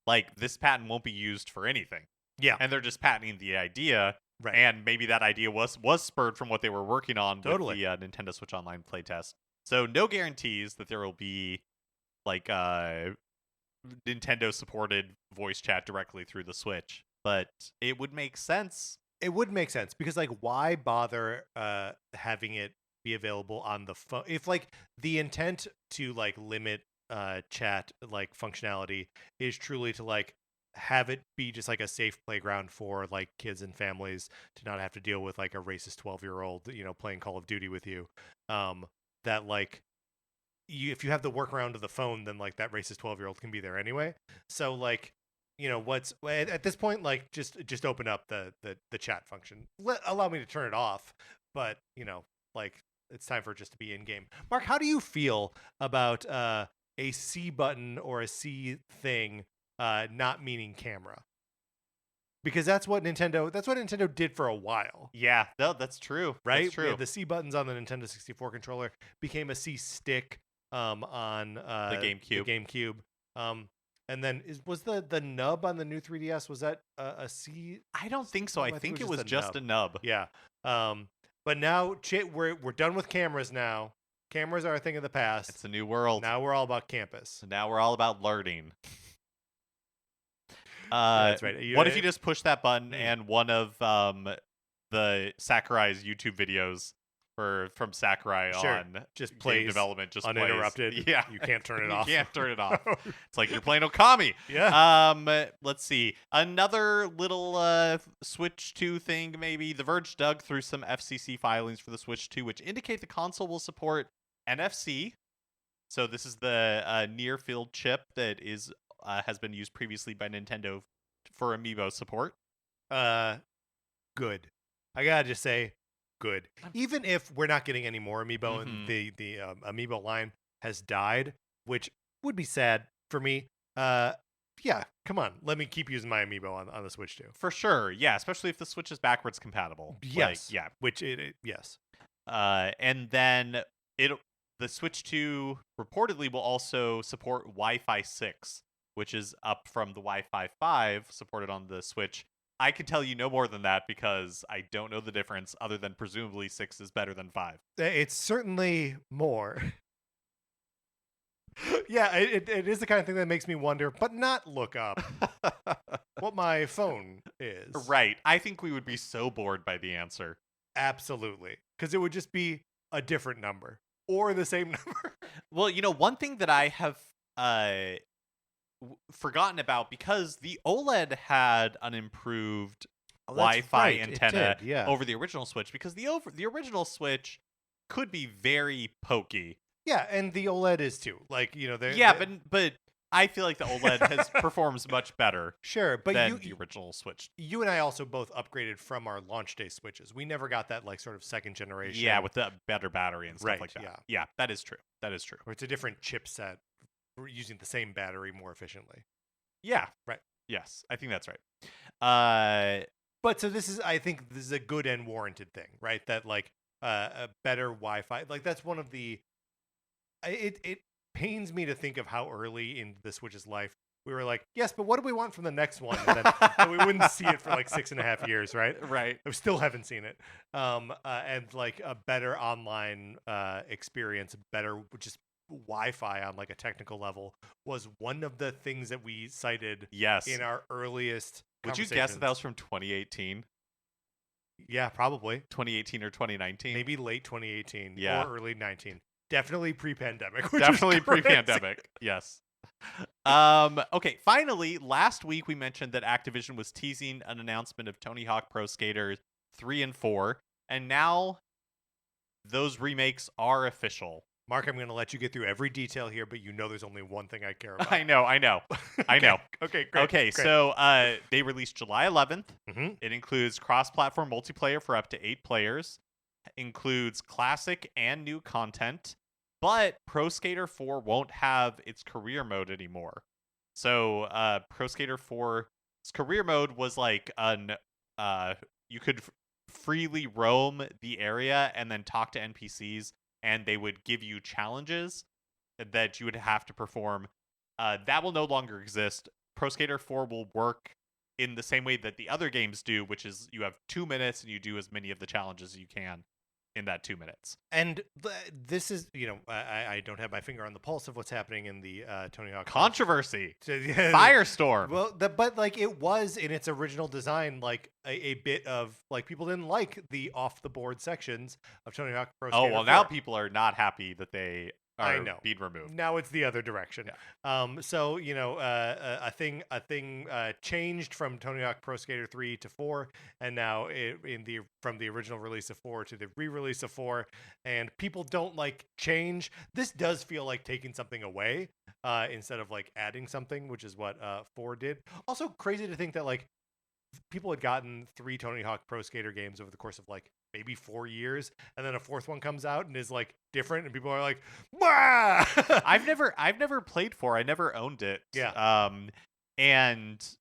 like this patent won't be used for anything. Yeah, And they're just patenting the idea. right. And maybe that idea was spurred from what they were working on Totally. with the Nintendo Switch Online playtest. So no guarantees that there will be like Nintendo supported voice chat directly through the Switch, but it would make sense. It would make sense because like why bother having it be available on the phone if like the intent to like limit chat like functionality is truly to like have it be just like a safe playground for like kids and families to not have to deal with like a racist 12-year-old playing Call of Duty with you, that like if you have the workaround of the phone, then like that racist 12-year-old can be there anyway. So like what's at this point, like just open up the chat function, allow me to turn it off, but like it's time for it just to be in game. Mark, how do you feel about a C button or a C thing not meaning camera? Because that's what Nintendo did for a while. Yeah, no, that's true. Right? That's true. The C buttons on the Nintendo 64 controller became a C stick on The GameCube. The GameCube. And then was the nub on the new 3DS, was that a C? I don't think so. I think it was just a nub. Yeah. But now we're done with cameras now. Cameras are a thing of the past. It's a new world. Now we're all about campus. So now we're all about learning. That's right. What if you just push that button and one of the Sakurai's YouTube videos from Sakurai on just game plays development just uninterrupted? Plays. Yeah, you can't turn it off. You can't turn it off. It's like you're playing Okami. Yeah. Let's see. Another little Switch 2 thing, maybe. The Verge dug through some FCC filings for the Switch 2, which indicate the console will support NFC. So this is the near field chip that is has been used previously by Nintendo for Amiibo support. Good. I gotta just say, good. Even if we're not getting any more Amiibo and the Amiibo line has died, which would be sad for me. Yeah, come on. Let me keep using my Amiibo on the Switch too. For sure. Yeah, especially if the Switch is backwards compatible. Yes. Like, yeah. Which yes. And then the Switch 2 reportedly will also support Wi-Fi 6, which is up from the Wi-Fi 5 supported on the Switch. I can tell you no more than that because I don't know the difference, other than presumably 6 is better than 5. It's certainly more. Yeah, it is the kind of thing that makes me wonder, but not look up what my phone is. Right. I think we would be so bored by the answer. Absolutely. Because it would just be a different number or the same number. Well, one thing that I have forgotten about, because the OLED had an improved Wi-Fi antenna over the original Switch, because the original Switch could be very pokey. Yeah, and the OLED is too. Like, but I feel like the OLED performs much better. Sure, but than the original Switch. You and I also both upgraded from our launch day Switches. We never got that like sort of second generation. Yeah, with the better battery and stuff like that. Yeah. Yeah, that is true. That is true. Or it's a different chipset. We're using the same battery more efficiently. Yeah. Right. Yes, I think that's right. But so I think this is a good and warranted thing, right? That like a better Wi-Fi, like that's one of the. It pains me to think of how early in the Switch's life we were like, yes, but what do we want from the next one? And we wouldn't see it for like 6.5 years, right? Right. I still haven't seen it. And like a better online experience, better just Wi-Fi on like a technical level was one of the things that we cited. Yes. In our earliest. Would you guess that was from 2018? Yeah, probably 2018 or 2019. Maybe late 2018. Yeah. Or early 19. Definitely pre-pandemic. Which Definitely is crazy. pre-pandemic. Yes. Okay, finally, last week we mentioned that Activision was teasing an announcement of Tony Hawk Pro Skater 3 and 4, and now those remakes are official. Mark, I'm going to let you get through every detail here, but you know there's only one thing I care about. I know. Okay, great. Okay, great. so they released July 11th. Mhm. It includes cross-platform multiplayer for up to 8 players. Includes classic and new content, but Pro Skater 4 won't have its career mode anymore. So Pro Skater 4's career mode was like you could freely roam the area and then talk to NPCs, and they would give you challenges that you would have to perform. That will no longer exist. Pro Skater 4 will work in the same way that the other games do, which is you have 2 minutes and you do as many of the challenges as you can in that 2 minutes. And this is, I don't have my finger on the pulse of what's happening in the Tony Hawk Controversy. Yeah, Firestorm. Well, but like it was in its original design, like a bit of like people didn't like the off the board sections of Tony Hawk Pro Skater 4. Now people are not happy that they are I know. being removed. Now it's the other direction. Yeah. So a thing changed from Tony Hawk Pro Skater 3 to 4, and now from the original release of 4 to the re-release of 4, and people don't like change. This does feel like taking something away instead of like adding something, which is what 4 did. Also crazy to think that like people had gotten 3 Tony Hawk Pro Skater games over the course of like maybe 4 years, and then a 4th one comes out and is like different, and people are like, "Bah!" I've never played 4. I never owned it. Yeah. And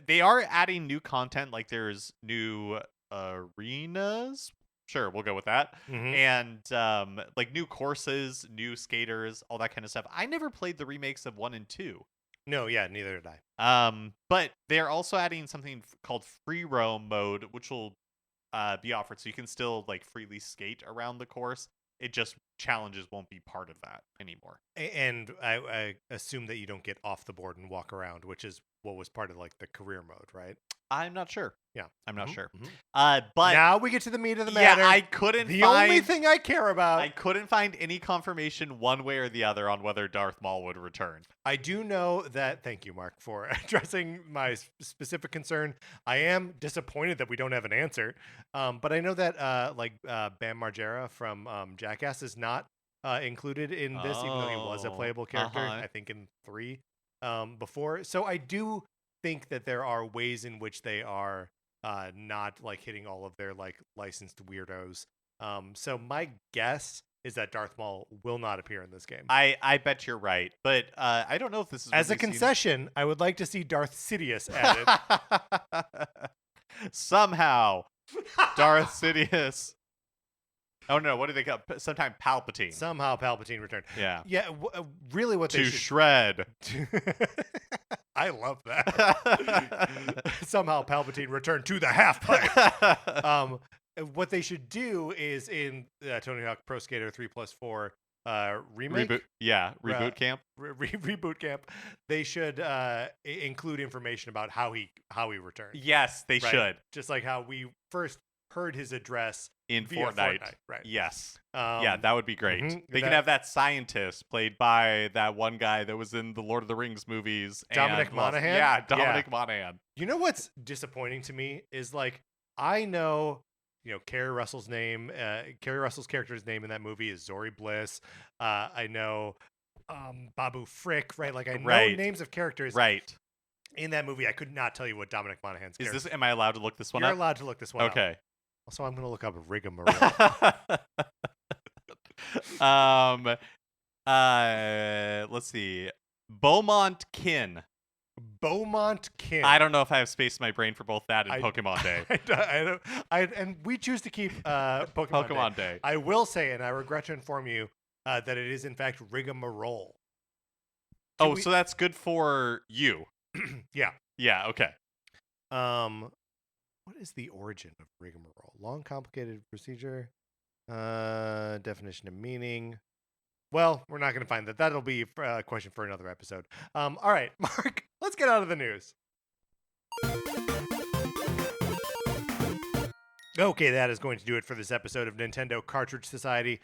they are adding new content. Like there's new arenas. Sure, we'll go with that. Mhm. And like new courses, new skaters, all that kind of stuff. I never played the remakes of 1 and 2. No, yeah, neither did I. But they're also adding something called free roam mode, which will be offered, so you can still like freely skate around the course. It just challenges won't be part of that anymore. And I assume that you don't get off the board and walk around, which is what was part of like the career mode, right? I'm not sure. Yeah, I'm not sure. Mhm. But now we get to the meat of the matter. Yeah, I couldn't the find only thing I care about. I couldn't find any confirmation one way or the other on whether Darth Maul would return. I do know that. Thank you, Mark, for addressing my specific concern. I am disappointed that we don't have an answer, but I know that Bam Margera from Jackass is not included in this, even though he was a playable character. I think in 3 before. So I do think that there are ways in which they are not like hitting all of their like licensed weirdos. So my guess is that Darth Maul will not appear in this game. I bet you're right, but I don't know if this is As a concession. I would like to see Darth Sidious added. Somehow, Darth Sidious. Oh no! What do they call? Sometime Palpatine. Somehow Palpatine returned. Yeah. Yeah. Really, what they to should shred. I love that. Somehow Palpatine returned to the half pipe. What they should do is in Tony Hawk Pro Skater 3+4 remake. Reboot camp. Reboot camp. They should include information about how he returned. Yes, they should. Just like how we first heard his address in via Fortnite. Right. Yes. Yeah, that would be great. They that- can have that scientist played by that one guy that was in the Lord of the Rings movies. Dominic Monaghan? Yeah, Dominic Monaghan. You know what's disappointing to me is like I know, Carrie Russell's name, Carrie Russell's character's name in that movie is Zori Bliss. I know Babu Frick, right? Like I know names of characters in that movie. I could not tell you what Dominic Monaghan's character is. Am I allowed to look this one You're up? allowed to look this one up. Okay. Also, I'm going to look up Rigmarole. Let's see. Beaumont Kin. Beaumont Kin. I don't know if I have space in my brain for both that and Pokemon Day. And we choose to keep Pokemon Day. I will say, and I regret to inform you, that it is in fact Rigmarole. So that's good for you. Yeah. Yeah. Okay. What is the origin of rigmarole? Long, complicated procedure. Definition of meaning. Well, we're not going to find that. That'll be a question for another episode. All right, Mark, let's get out of the news. Okay, that is going to do it for this episode of Nintendo Cartridge Society.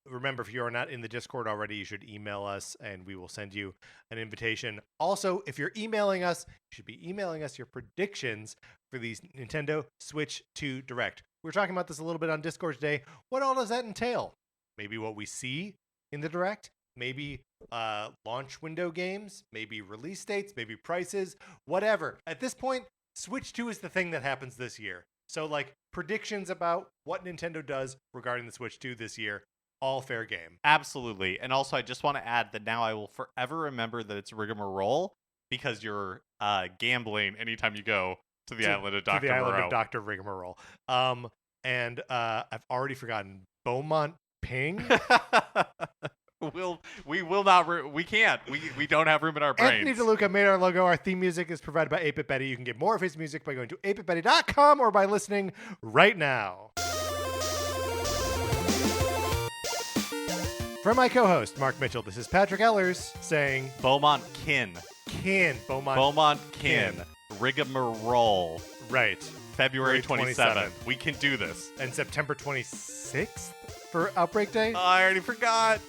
Remember, if you are not in the Discord already, you should email us and we will send you an invitation. Also, if you're emailing us, you should be emailing us your predictions for these Nintendo Switch 2 Direct. We were talking about this a little bit on Discord today. What all does that entail? Maybe what we see in the Direct, maybe launch window games, maybe release dates, maybe prices, whatever. At this point, Switch 2 is the thing that happens this year. So, like, predictions about what Nintendo does regarding the Switch 2 this year, all fair game. Absolutely. And also, I just want to add that now I will forever remember that it's rigmarole because you're gambling anytime you go to the island of Dr. To the island Moreau. of Dr. Rigmarole. And I've already forgotten. Beaumont Ping? We can't. We don't have room in our brains. Anthony DeLuca made our logo. Our theme music is provided by 8-Bit Betty. You can get more of his music by going to 8bitbetty.com or by listening right now. For my co-host, Mark Mitchell, this is Patrick Ellers saying... Beaumont Kin. Beaumont Kin. Rigmarole. Right. February 27th. We can do this. And September 26th for Outbreak Day? Oh, I already forgot.